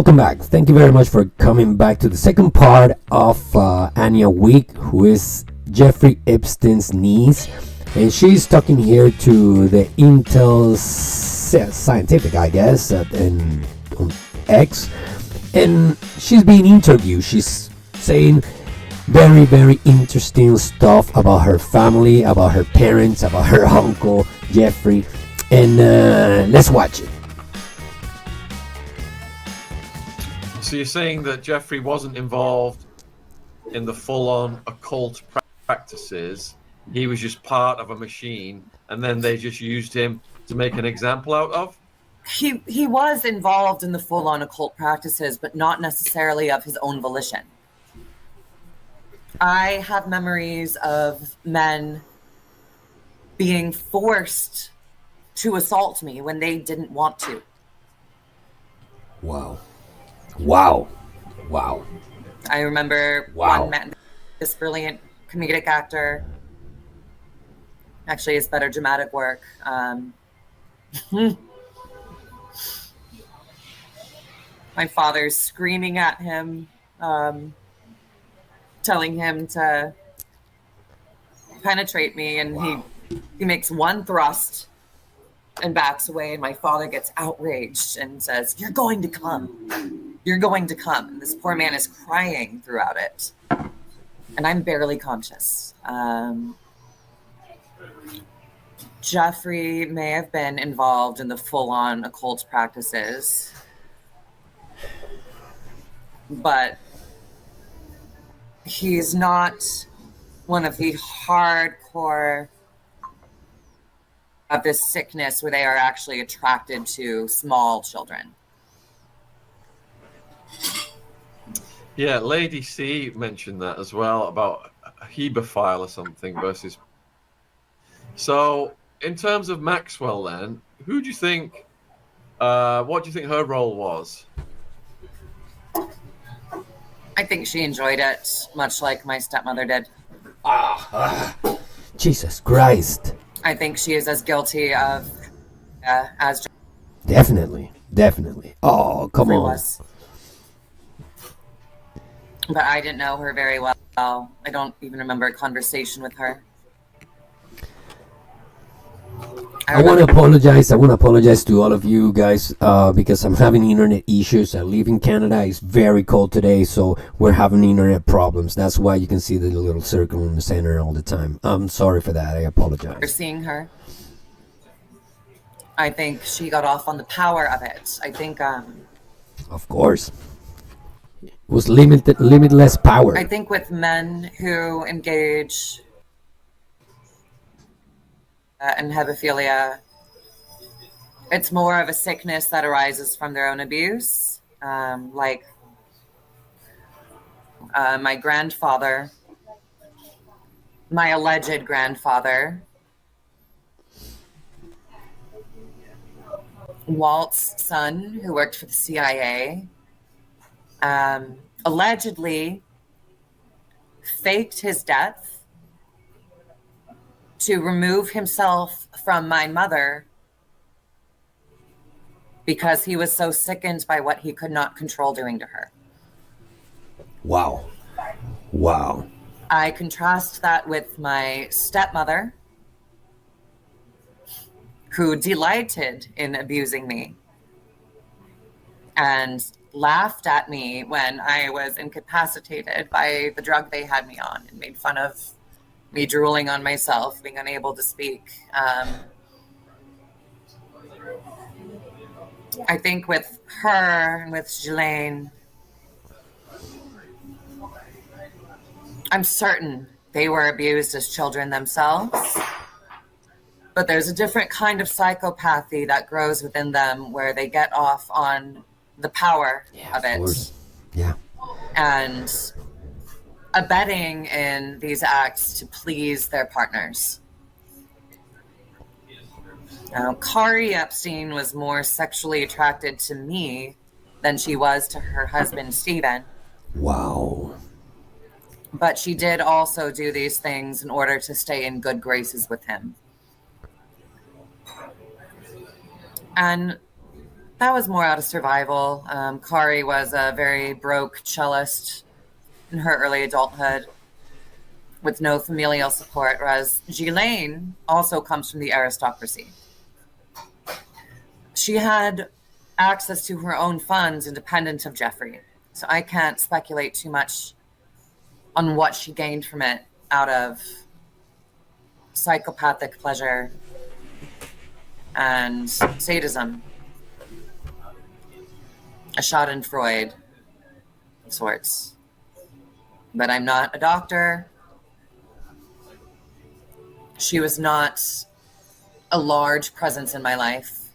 Welcome back. Thank you very much for coming back to the second part of Anya Wick, who is Jeffrey Epstein's niece. And she's talking here to the Intel Scientific, I guess, and on X. And she's being interviewed. She's saying very, very interesting stuff about her family, about her parents, about her uncle, Jeffrey. And let's watch it. So you're saying that Jeffrey wasn't involved in the full-on occult practices. He was just part of a machine, and then they just used him to make an example out of? He was involved in the full-on occult practices, but not necessarily of his own volition. I have memories of men being forced to assault me when they didn't want to. Wow. I remember one man, this brilliant comedic actor, actually his better dramatic work. My father's screaming at him, telling him to penetrate me, and he makes one thrust and backs away, and my father gets outraged and says, "You're going to come. You're going to come." And this poor man is crying throughout it. And I'm barely conscious. Jeffrey may have been involved in the full-on occult practices, but he's not one of the hardcore of this sickness where they are actually attracted to small children. Yeah, Lady C mentioned that as well, about a hebephile or something versus... So, in terms of Maxwell then, who do you think, what do you think her role was? I think she enjoyed it, much like my stepmother did. Jesus Christ. I think she is as guilty of as Definitely. Oh, come Jeffrey on. was. But I didn't know her very well. I don't even remember a conversation with her. I want to apologize to all of you guys because I'm having internet issues. I live in Canada. It's very cold today, so we're having internet problems. That's why you can see the little circle in the center all the time. I'm sorry for that. I apologize. You're seeing her. I think she got off on the power of it. I think Of course. It was limitless power. I think with men who engage in hebephilia, it's more of a sickness that arises from their own abuse. My grandfather, my alleged grandfather, Walt's son, who worked for the CIA, allegedly faked his death to remove himself from my mother because he was so sickened by what he could not control doing to her. Wow. I contrast that with my stepmother, who delighted in abusing me and laughed at me when I was incapacitated by the drug they had me on, and made fun of me drooling on myself, being unable to speak. I think with her and with Ghislaine, I'm certain they were abused as children themselves. But there's a different kind of psychopathy that grows within them where they get off on the power of it. Course. Yeah. And abetting in these acts to please their partners. Now, Kari Epstein was more sexually attracted to me than she was to her husband, Stephen. Wow. But she did also do these things in order to stay in good graces with him. And That was more out of survival. Kari was a very broke cellist in her early adulthood with no familial support, whereas Ghislaine also comes from the aristocracy. She had access to her own funds independent of Jeffrey, so I can't speculate too much on what she gained from it out of psychopathic pleasure and sadism. A schadenfreude of sorts. But I'm not a doctor. She was not a large presence in my life.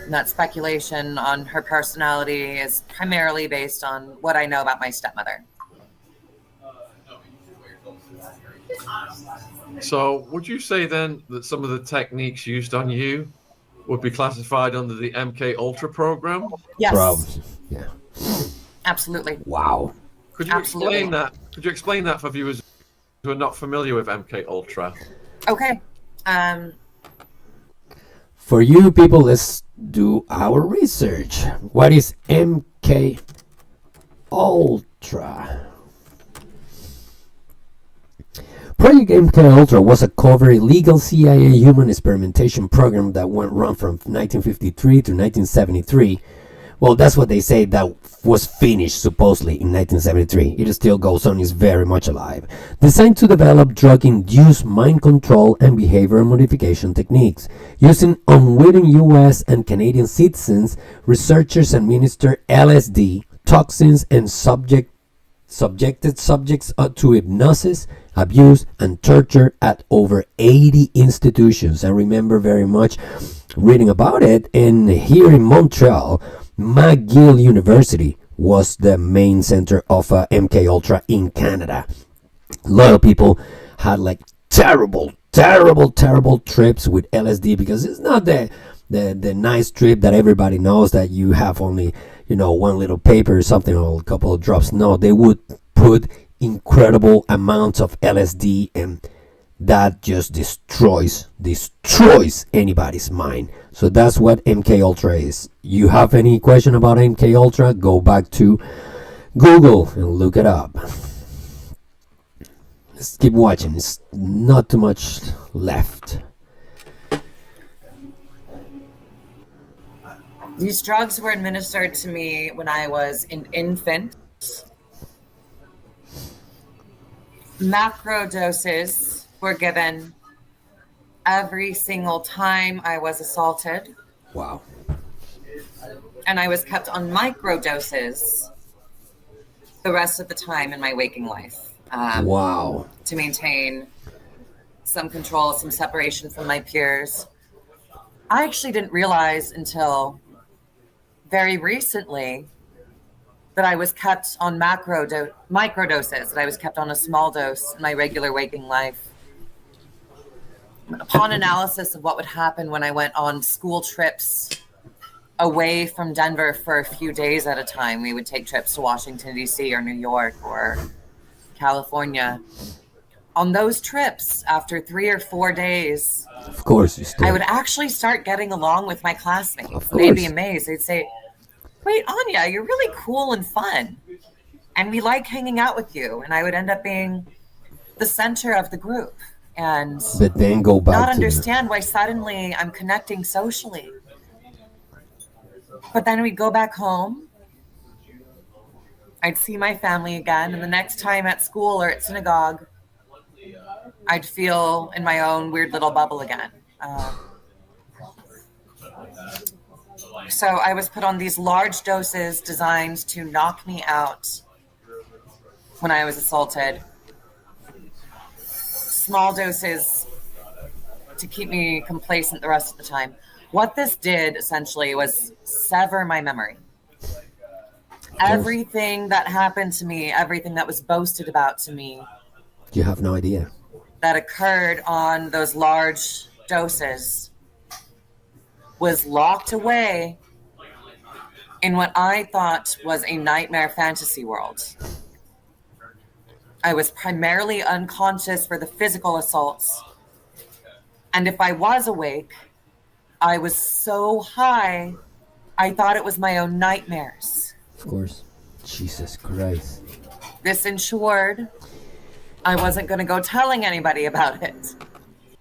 And that speculation on her personality is primarily based on what I know about my stepmother. So, would you say then that some of the techniques used on you would be classified under the MK Ultra program? Yes. Probably. Yeah. Absolutely. Wow. Could you explain that? Could you explain that for viewers who are not familiar with MK Ultra? Okay. For you people, let's do our research. What is MK Ultra? Project MK Ultra was a covert illegal CIA human experimentation program that went on from 1953 to 1973. Well, that's what they say, that was finished supposedly in 1973. It still goes on, is very much alive. Designed to develop drug-induced mind control and behavioral modification techniques. Using unwitting US and Canadian citizens, researchers administered LSD, toxins, and subjected subjects to hypnosis, abuse, and torture at over 80 institutions. I remember very much reading about it, and here in Montreal, McGill University was the main center of MK Ultra in Canada. A lot of people had like terrible trips with LSD, because it's not the nice trip that everybody knows, that you have only, one little paper or something, or a couple of drops. No, they would put incredible amounts of LSD, and that just destroys anybody's mind. So that's what MK Ultra is. You have any question about MK Ultra, go back to Google and look it up. Let's keep watching. It's not too much left. These drugs were administered to me when I was an infant. Macro doses were given every single time I was assaulted. Wow. And I was kept on micro doses the rest of the time in my waking life. Wow. To maintain some control, some separation from my peers. I actually didn't realize until very recently that I was kept on micro doses, that I was kept on a small dose in my regular waking life. Upon analysis of what would happen when I went on school trips away from Denver for a few days at a time, we would take trips to Washington, D.C. or New York or California. On those trips, after 3 or 4 days, of course, I would actually start getting along with my classmates. Of course. They'd be amazed. They'd say, "Wait, Anya, you're really cool and fun. And we like hanging out with you." And I would end up being the center of the group. And but then go back not understand why suddenly I'm connecting socially. But then we'd go back home. I'd see my family again. And the next time at school or at synagogue, I'd feel in my own weird little bubble again. So I was put on these large doses designed to knock me out when I was assaulted. Small doses to keep me complacent the rest of the time. What this did essentially was sever my memory. Everything that happened to me, everything that was boasted about to me, you have no idea, that occurred on those large doses was locked away in what I thought was a nightmare fantasy world. I was primarily unconscious for the physical assaults. And if I was awake, I was so high, I thought it was my own nightmares. Of course. Jesus Christ. This ensured I wasn't going to go telling anybody about it.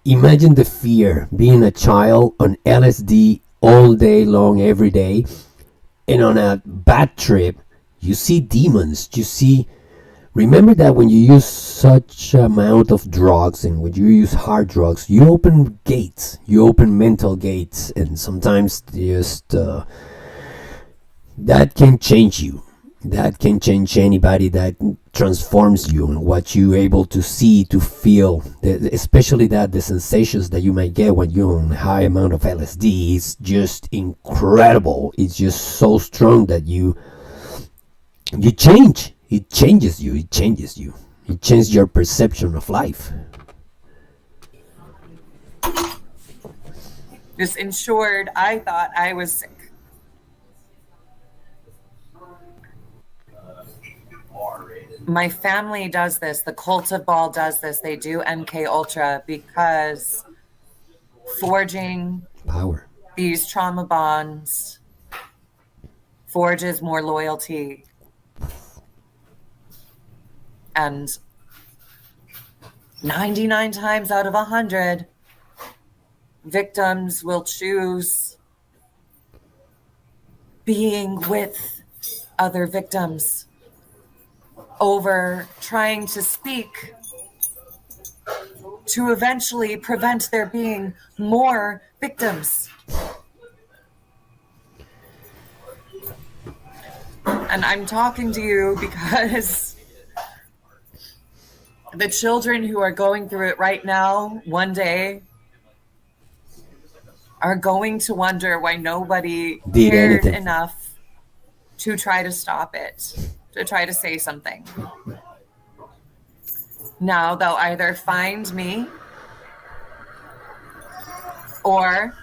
Imagine the fear being a child on LSD all day long, every day, and on a bad trip, you see demons. Remember that when you use such amount of drugs and when you use hard drugs, you open gates, you open mental gates, and sometimes just that can change you. That can change anybody. That transforms you and what you're able to see, to feel, especially that the sensations that you might get when you're on a high amount of LSD is just incredible. It's just so strong that you change. It changes you. It changes your perception of life. This ensured I thought I was sick. My family does this. The Cult of Ball does this. They do MK Ultra because forging Power. these trauma bonds forges more loyalty. And 99 times out of 100, victims will choose being with other victims over trying to speak to eventually prevent there being more victims. And I'm talking to you because the children who are going through it right now, one day, are going to wonder why nobody cared enough to try to stop it, to try to say something. Now they'll either find me or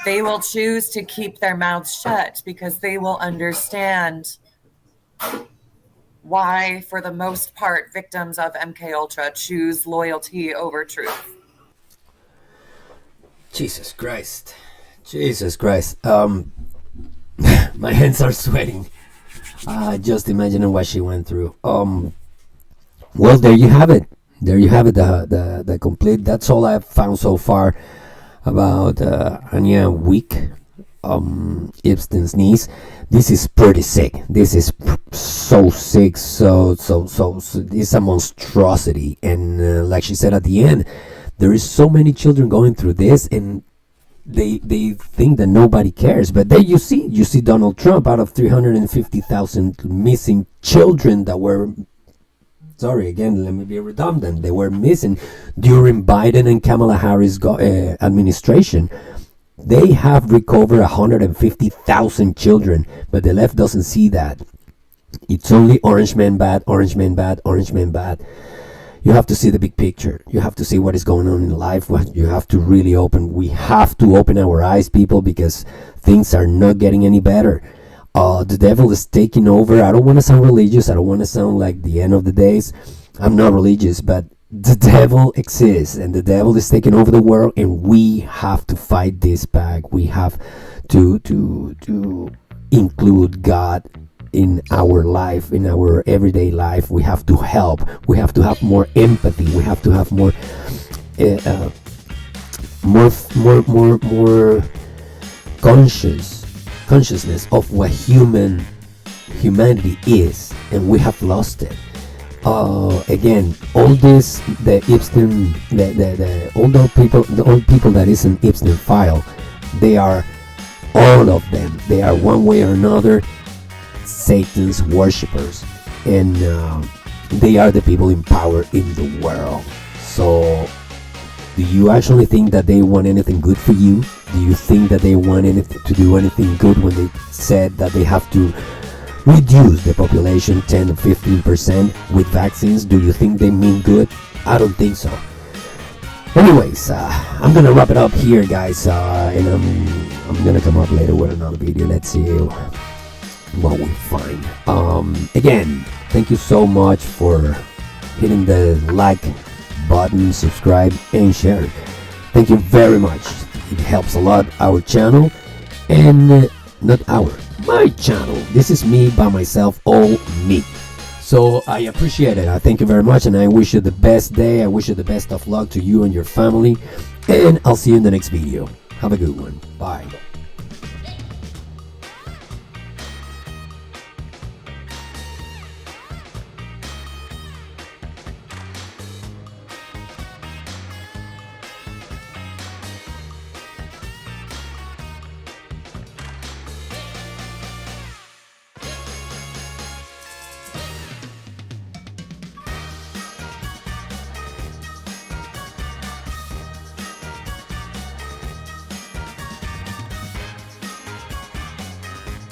they will choose to keep their mouths shut because they will understand why, for the most part, victims of MK Ultra choose loyalty over truth. Jesus Christ. My hands are sweating. Just imagining what she went through. Well, there you have it. The complete. That's all I've found so far about Anya Wick, Epstein's niece. This is pretty sick. This is so sick. So it's a monstrosity. And like she said at the end, there is so many children going through this, and they think that nobody cares. But then you see Donald Trump, out of 350,000 missing children that were, sorry again, let me be redundant, they were missing during Biden and Kamala Harris administration. They have recovered 150,000 children, but the left doesn't see that. It's only orange man bad, orange man bad, orange man bad. You have to see the big picture. You have to see what is going on in life. You have to really we have to open our eyes, people, because things are not getting any better. The devil is taking over. I don't want to sound religious. I don't want to sound like the end of the days. I'm not religious, but the devil exists, and the devil is taking over the world, and we have to fight this back. We have to include God in our life, in our everyday life. We have to help. We have to have more empathy. We have to have more consciousness of what humanity is, and we have lost it. Again, all this, the Epstein, the old people that is an Epstein file, they are, all of them, they are one way or another Satan's worshippers, and they are the people in power in the world. So do you actually think that they want anything good for you? Do you think that they want to do anything good when they said that they have to reduce the population 10 to 15% with vaccines? Do you think they mean good? I don't think so. Anyways, I'm gonna wrap it up here, guys, and I'm gonna come up later with another video. Let's see what we find. Again, thank you so much for hitting the like button, subscribe, and share. Thank you very much. It helps a lot our channel, and my channel. This is me by myself, all me. So I appreciate it. I thank you very much, and I wish you the best day. I wish you the best of luck to you and your family, and I'll see you in the next video. Have a good one. Bye.